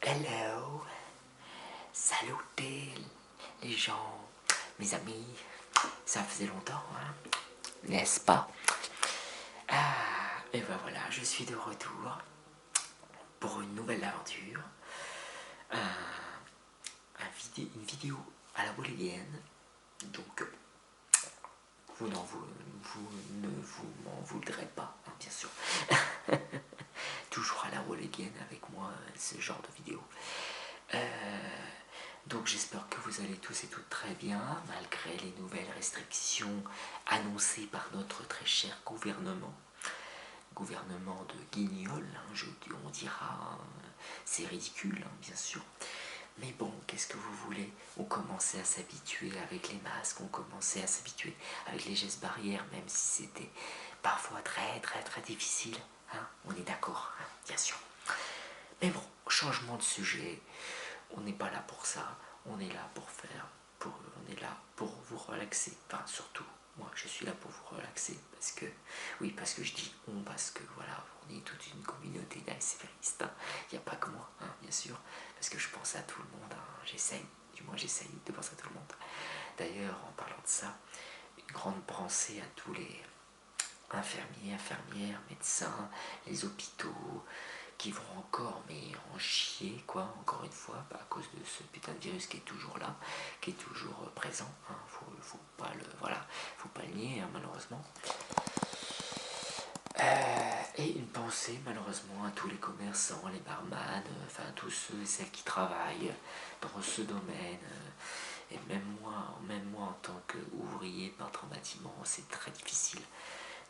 Hello, salutez les gens, mes amis, ça faisait longtemps, hein, n'est-ce pas? Et ben voilà, je suis de retour pour une nouvelle aventure, une vidéo à la bolivienne, donc vous ne vous m'en voudrez pas, hein, bien sûr. Toujours à la bolivienne avec moi, ce genre de vidéo. Donc j'espère que vous allez tous et toutes très bien, malgré les nouvelles restrictions annoncées par notre très cher gouvernement. Gouvernement de guignol, hein, on dira, c'est ridicule, hein, bien sûr. Mais bon, qu'est-ce que vous voulez? On commençait à s'habituer avec les masques, on commençait à s'habituer avec les gestes barrières, même si c'était parfois très difficile. Hein, on est d'accord, hein, bien sûr. Mais bon, changement de sujet, on n'est pas là pour ça, on est là on est là pour vous relaxer, enfin surtout, moi je suis là pour vous relaxer, parce que je dis on, parce que voilà, on est toute une communauté d'ASMRistes, hein. Il n'y a pas que moi, hein, bien sûr, parce que je pense à tout le monde, hein. J'essaye de penser à tout le monde. D'ailleurs, en parlant de ça, une grande pensée à tous les infirmières, médecins, les hôpitaux, qui vont encore mais en chier quoi, encore une fois, à cause de ce putain de virus qui est toujours là, qui est toujours présent, hein. Faut pas le nier, hein, malheureusement. Et une pensée malheureusement à tous les commerçants, les barman, enfin tous ceux et celles qui travaillent dans ce domaine. Et même moi en tant qu'ouvrier peintre en bâtiment, c'est très difficile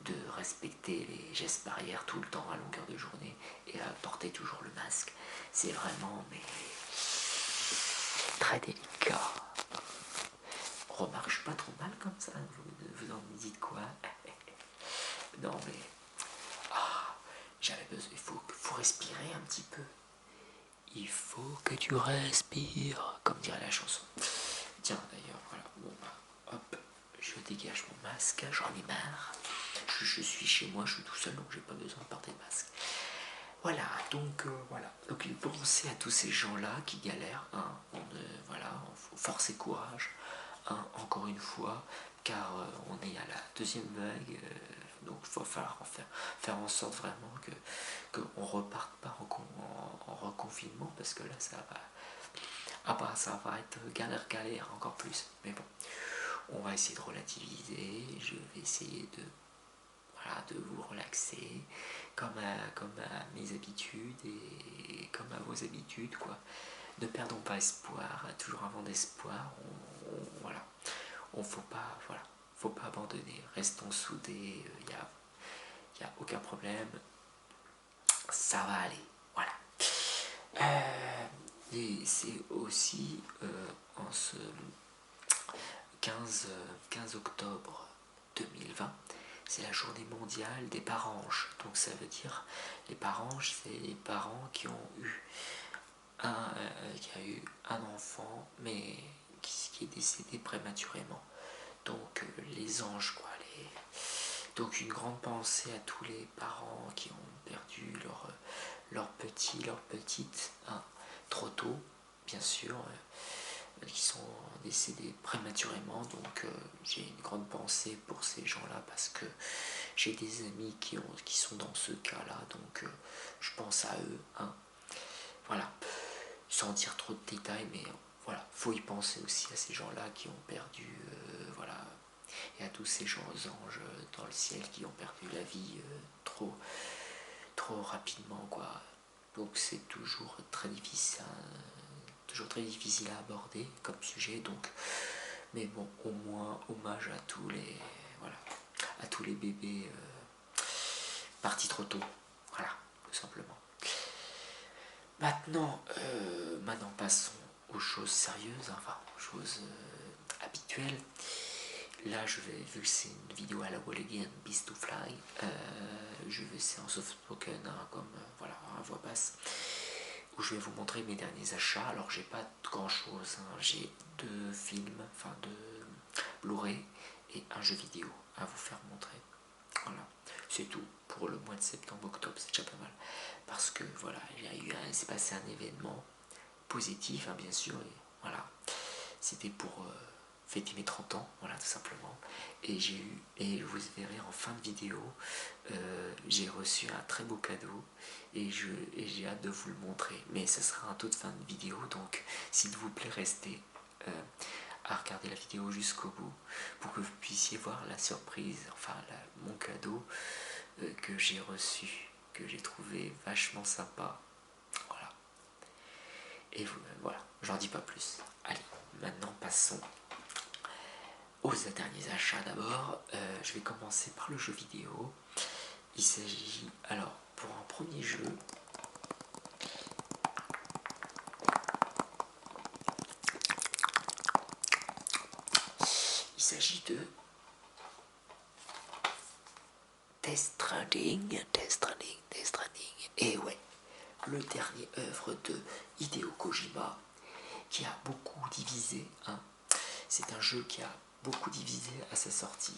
de respecter les gestes barrières tout le temps à longueur de journée et à porter toujours le masque. C'est vraiment très délicat. Remarque, je suis pas trop mal comme ça, vous en dites quoi? Non mais j'avais besoin, faut respirer un petit peu. Il faut que tu respires, comme dirait la chanson. Tiens d'ailleurs, voilà, bon bah, hop, je dégage mon masque, j'en ai marre. Je suis chez moi, je suis tout seul, donc j'ai pas besoin de porter de masque. Voilà, donc voilà. Donc une pensée à tous ces gens-là qui galèrent, hein, voilà, force et courage, hein, encore une fois, car on est à la deuxième vague, donc il va falloir faire en sorte vraiment qu'on reparte pas en reconfinement, parce que là ça va, ça va être galère encore plus. Mais bon, on va essayer de relativiser, je vais essayer de vous relaxer comme à mes habitudes et comme à vos habitudes, quoi. Ne perdons pas espoir, toujours avant d'espoir, voilà, faut pas abandonner, restons soudés, y a aucun problème, ça va aller, voilà. Et c'est aussi en ce 15 octobre 2020, c'est la journée mondiale des parents. Donc ça veut dire, les parents, c'est les parents qui ont eu un enfant, mais qui est décédé prématurément. Donc les anges, quoi. Donc une grande pensée à tous les parents qui ont perdu leur petit, leur petite, hein, trop tôt, bien sûr, qui sont décédés prématurément. Donc j'ai une grande pensée pour ces gens-là, parce que j'ai des amis qui sont dans ce cas-là, donc je pense à eux, hein. Voilà, sans dire trop de détails, mais voilà, faut y penser aussi à ces gens-là qui ont perdu, voilà, et à tous ces gens anges dans le ciel qui ont perdu la vie trop rapidement, quoi. Donc c'est toujours très difficile, à aborder comme sujet. Donc, mais bon, au moins hommage à tous les, voilà, à tous les bébés partis trop tôt. Voilà, tout simplement. Maintenant, passons aux choses sérieuses, enfin aux choses habituelles. Là, vu que c'est une vidéo à la wall again, Beast to Fly, je vais c'est en soft spoken, hein, comme voilà, à voix basse, où je vais vous montrer mes derniers achats. Alors, j'ai pas grand chose, hein. J'ai 2 films, enfin 2 Blu-ray et un jeu vidéo à vous faire montrer. Voilà, c'est tout pour le mois de septembre-octobre, c'est déjà pas mal. Parce que voilà, s'est passé un événement positif, hein, bien sûr, et voilà, c'était pour fêter mes 30 ans, voilà, tout simplement, et vous verrez en fin de vidéo, j'ai reçu un très beau cadeau, et j'ai hâte de vous le montrer, mais ce sera un toute fin de vidéo, donc s'il vous plaît, restez à regarder la vidéo jusqu'au bout, pour que vous puissiez voir la surprise, enfin mon cadeau que j'ai reçu, que j'ai trouvé vachement sympa, voilà. Et voilà, j'en dis pas plus. Allez, maintenant passons aux derniers achats d'abord. Je vais commencer par le jeu vidéo. Il s'agit, alors, pour un premier jeu, il s'agit de Death Stranding. Et ouais, le dernier œuvre de Hideo Kojima, qui a beaucoup divisé, hein. C'est un jeu qui a beaucoup divisé à sa sortie,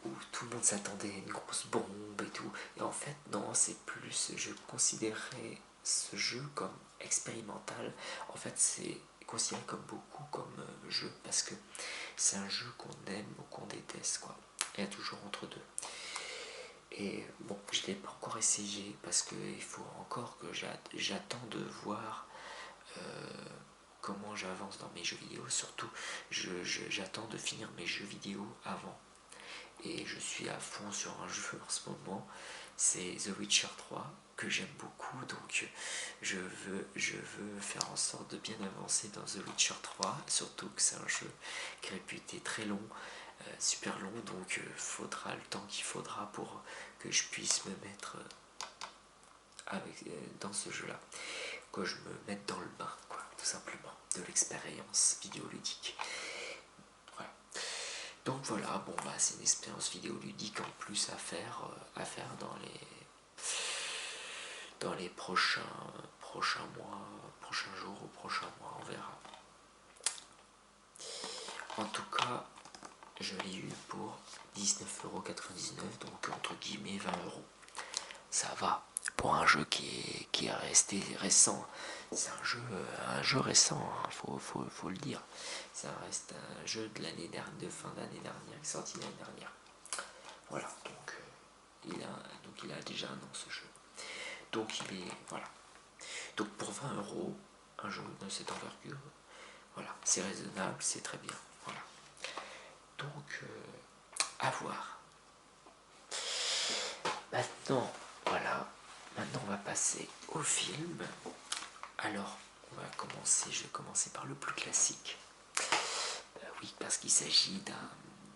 où tout le monde s'attendait à une grosse bombe et tout. Et en fait, non, c'est plus, je considérerais ce jeu comme expérimental. En fait, c'est considéré comme beaucoup comme jeu, parce que c'est un jeu qu'on aime ou qu'on déteste, quoi. Il y a toujours entre deux. Et bon, je ne l'ai pas encore essayé, parce qu'il faut encore que j'attends de voir comment j'avance dans mes jeux vidéo. Surtout, j'attends de finir mes jeux vidéo avant. Et je suis à fond sur un jeu en ce moment, c'est The Witcher 3, que j'aime beaucoup, donc je veux faire en sorte de bien avancer dans The Witcher 3, surtout que c'est un jeu qui est réputé très long, super long, donc faudra le temps qu'il faudra pour que je puisse me mettre dans ce jeu là, que je me mette dans le bain, quoi, tout simplement, de l'expérience vidéoludique. Voilà. Donc voilà, bon bah c'est une expérience vidéoludique en plus à faire dans les prochains mois, prochains jours ou prochains mois, on verra. En tout cas, je l'ai eu pour 19,99 €, donc entre guillemets 20 €. Ça va pour un jeu qui est resté récent. C'est un jeu récent, hein, faut le dire. Ça reste un jeu de fin d'année dernière, qui est sorti l'année dernière. Voilà, donc il a déjà un an ce jeu. Donc il est, voilà. Donc pour 20 €, un jeu de cette envergure, voilà, c'est raisonnable, c'est très bien. Voilà. Donc à voir. Maintenant, voilà. Maintenant on va passer au film. Alors, je vais commencer par le plus classique. Oui, parce qu'il s'agit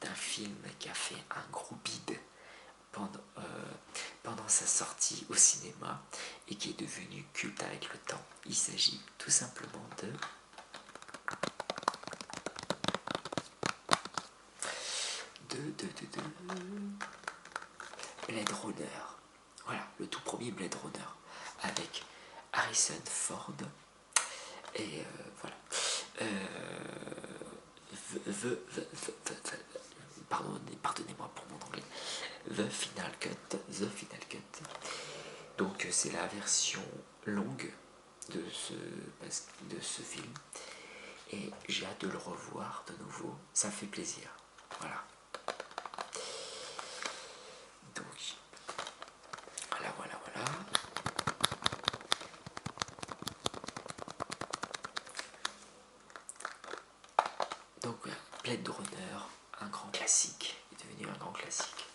d'un film qui a fait un gros bide pendant sa sortie au cinéma et qui est devenu culte avec le temps. Il s'agit tout simplement de Blade Runner. Voilà, le tout premier Blade Runner avec Harrison Ford. Et voilà. Pardonnez-moi pour mon anglais. The Final Cut. Donc c'est la version longue de ce film. Et j'ai hâte de le revoir de nouveau. Ça fait plaisir. Voilà. Donc, voilà. Donc, Blade Runner, un grand classique, est devenu un grand classique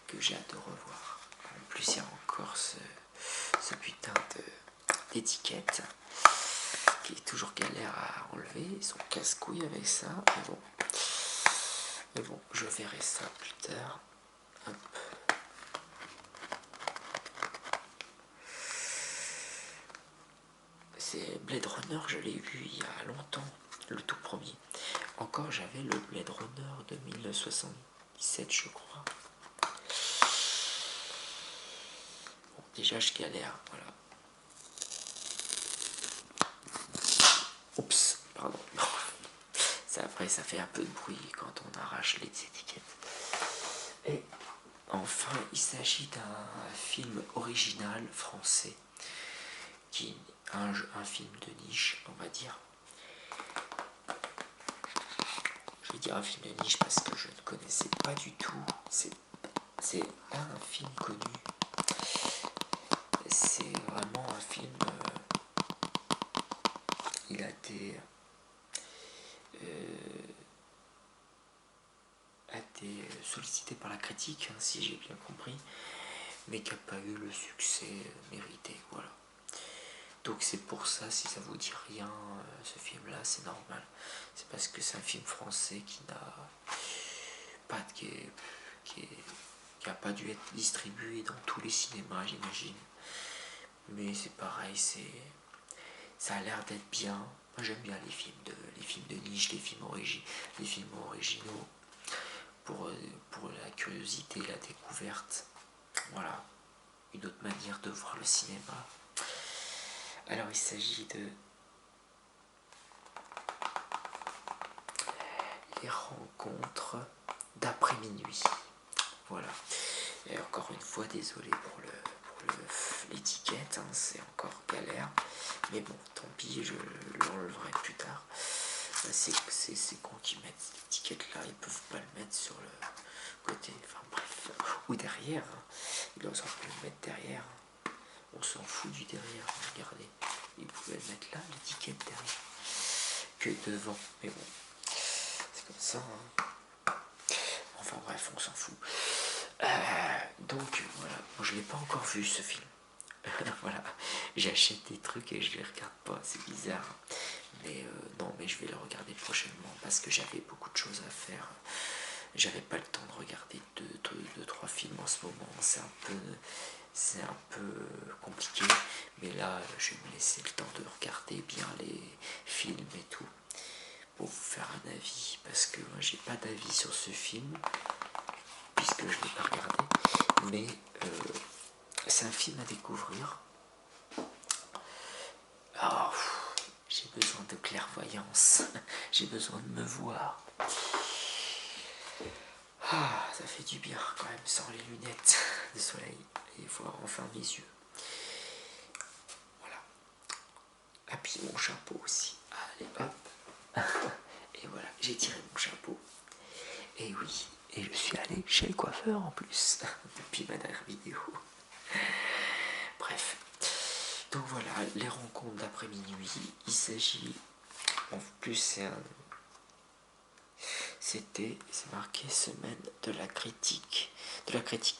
que j'ai hâte de revoir. En plus, il y a encore ce putain d'étiquette qui est toujours galère à enlever. Ils sont casse-couilles avec ça. Mais bon, je verrai ça plus tard. Hop. C'est Blade Runner, je l'ai vu il y a longtemps, le tout premier. Encore, j'avais le Blade Runner de 1977, je crois. Bon, déjà, je galère, voilà. Oups, pardon. Après, ça fait un peu de bruit quand on arrache les étiquettes. Et enfin, il s'agit d'un film original français qui est un film de niche, on va dire. Je vais dire un film de niche parce que je ne connaissais pas du tout. C'est un film connu. C'est vraiment un film. Il a été sollicité par la critique, hein, si j'ai bien compris, mais qui n'a pas eu le succès mérité. Voilà. Donc c'est pour ça, si ça vous dit rien, ce film-là, c'est normal. C'est parce que c'est un film français qui n'a pas qui a pas dû être distribué dans tous les cinémas, j'imagine. Mais c'est pareil, ça a l'air d'être bien. Moi j'aime bien les films de niche, les films originaux pour la curiosité, la découverte. Voilà, une autre manière de voir le cinéma. Alors il s'agit de Les rencontres d'après minuit. Voilà. Et encore une fois, désolé pour l'étiquette, hein, c'est encore galère. Mais bon, tant pis, je l'enlèverai plus tard. C'est con qu'ils mettent l'étiquette là, ils peuvent pas le mettre sur le côté, enfin bref, ou derrière. Ils doivent pu le mettre derrière. On s'en fout du derrière, regardez. Ils pouvaient le mettre là, l'étiquette derrière, que devant. Mais bon, c'est comme ça. Hein. Enfin bref, on s'en fout. Donc voilà, moi je l'ai pas encore vu ce film. Voilà, j'achète des trucs et je les regarde pas, c'est bizarre. Mais non, mais je vais le regarder prochainement parce que j'avais beaucoup de choses à faire. J'avais pas le temps de regarder deux, trois films en ce moment. C'est un peu compliqué. Mais là, je vais me laisser le temps de regarder bien les films et tout pour vous faire un avis. Parce que moi, j'ai pas d'avis sur ce film puisque je l'ai pas regardé. Mais c'est un film à découvrir. Oh, j'ai besoin de clairvoyance. J'ai besoin de me voir. Ah, ça fait du bien quand même sans les lunettes de soleil et voir enfin mes yeux. Voilà. Et puis mon chapeau aussi. Allez hop. Et voilà, j'ai tiré mon chapeau. Et oui, et je suis allé chez le coiffeur en plus depuis ma dernière vidéo. Bref. Donc voilà, les rencontres d'après minuit. Il s'agit, en plus c'est marqué semaine de la critique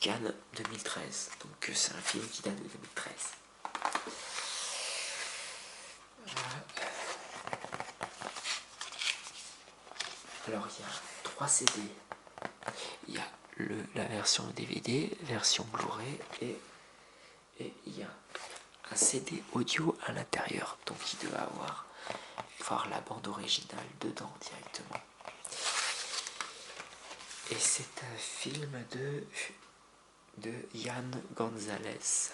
Cannes 2013. Donc c'est un film qui date de 2013. Alors il y a 3 CD. Il y a la version DVD, version Blu-ray et il y a un CD audio à l'intérieur. Donc il doit voir la bande originale dedans directement. Et c'est un film de Yann Gonzalez.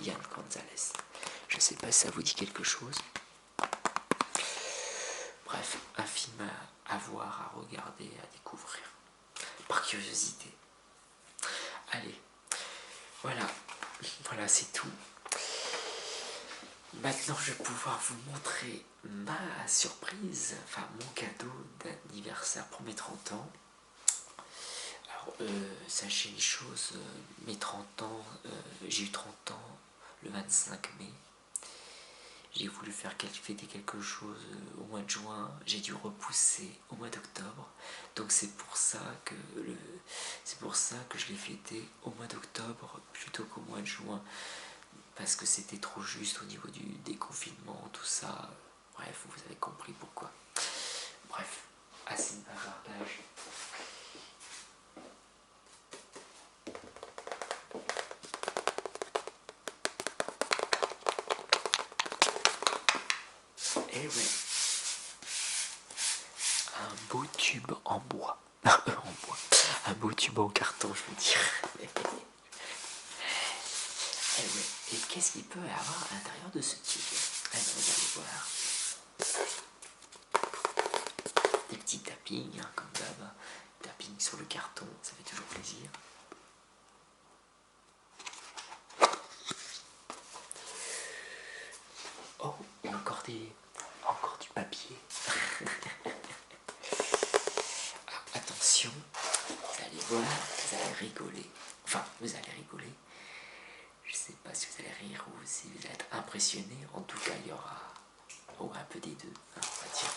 Yann Gonzalez. Je sais pas si ça vous dit quelque chose. Bref, un film à voir, à regarder, à découvrir. Par curiosité. Allez, voilà, c'est tout. Maintenant, je vais pouvoir vous montrer ma surprise, enfin mon cadeau d'anniversaire pour mes 30 ans. Alors, sachez une chose, mes 30 ans, j'ai eu 30 ans le 25 mai. J'ai voulu fêter quelque chose au mois de juin, j'ai dû repousser au mois d'octobre. Donc c'est pour ça que je l'ai fêté au mois d'octobre plutôt qu'au mois de juin. Parce que c'était trop juste au niveau du déconfinement, tout ça. Bref, vous avez compris pourquoi. Bref, assez de bavardage. Et ouais, un beau tube en bois. Un beau tube en carton, je veux dire. Et qu'est-ce qu'il peut y avoir à l'intérieur de ce tube? Allez, on va aller voir. Des petits tappings, hein, comme d'hab. Tapping sur le carton, ça fait toujours plaisir. encore du papier. Ah, attention, vous allez voir, vous allez rigoler. Enfin, vous allez rigoler. Je sais pas si vous allez rire ou si vous allez être impressionné. En tout cas, il y aura un peu des deux, hein, on va dire.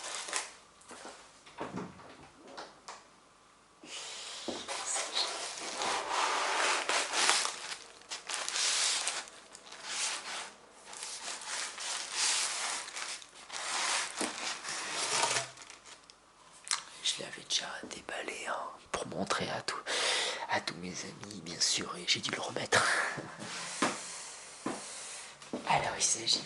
Je l'avais déjà déballé hein, pour montrer à tous mes amis, bien sûr, et j'ai dû le remettre. Alors, il s'agit de...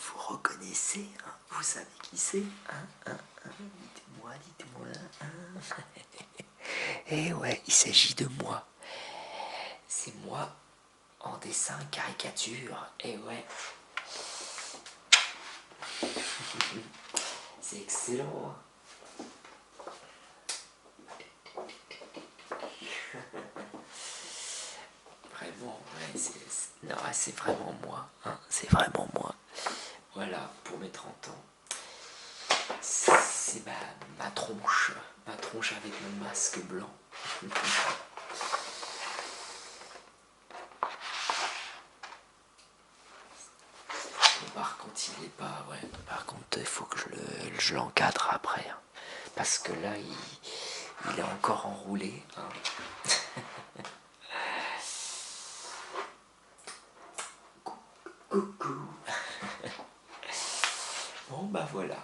Vous reconnaissez, hein, vous savez qui c'est hein, dites-moi, Eh ouais, il s'agit de moi. C'est moi en dessin caricature. Eh ouais. C'est excellent. Vraiment, ouais, c'est vraiment moi. Hein, c'est vraiment moi. Voilà, pour mes 30 ans. C'est ma tronche avec mon masque blanc. Par contre, il est pas. Ouais, par contre, il faut que je l'encadre après. Hein, parce que là, il est encore enroulé. Hein. Coucou. Bon, bah voilà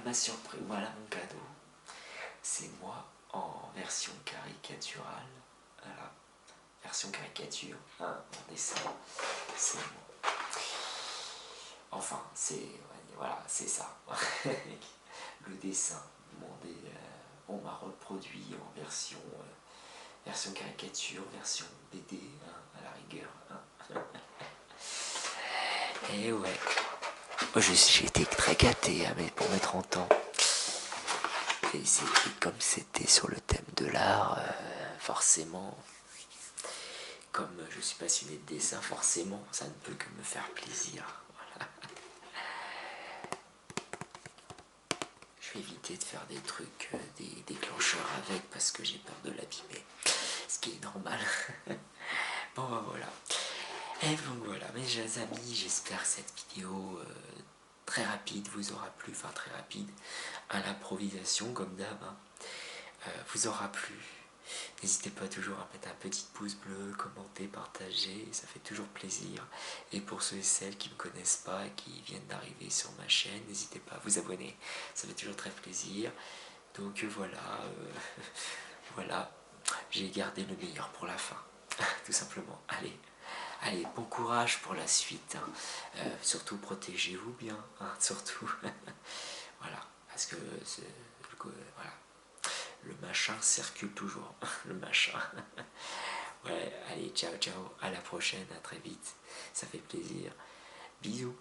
ma surprise, voilà mon cadeau. C'est moi en version caricaturale. Voilà, version caricature, hein, en dessin. C'est moi. Enfin, voilà, c'est ça. Le dessin, on m'a reproduit en version caricature, version BD, hein, à la rigueur. Hein. Et ouais, j'ai été très gâté hein, mais pour mes 30 ans. Et comme c'était sur le thème de l'art, forcément, comme je suis passionné de dessin, forcément, ça ne peut que me faire plaisir. Voilà. Je vais éviter de faire des trucs, des déclencheurs avec, parce que j'ai peur de l'abîmer, ce qui est normal. Bon ben voilà. Et donc voilà, mes chers amis, j'espère que cette vidéo très rapide vous aura plu, enfin très rapide, à l'improvisation comme d'hab, hein, vous aura plu. N'hésitez pas toujours à mettre un petit pouce bleu, commenter, partager, ça fait toujours plaisir. Et pour ceux et celles qui ne me connaissent pas et qui viennent d'arriver sur ma chaîne, n'hésitez pas à vous abonner, ça fait toujours très plaisir. Donc voilà, voilà, j'ai gardé le meilleur pour la fin, tout simplement. Allez, bon courage pour la suite, hein. Surtout protégez-vous bien, hein, surtout. Voilà, parce que voilà, le machin circule toujours, le machin. Ouais, allez, ciao, ciao, à la prochaine, à très vite, ça fait plaisir. Bisous.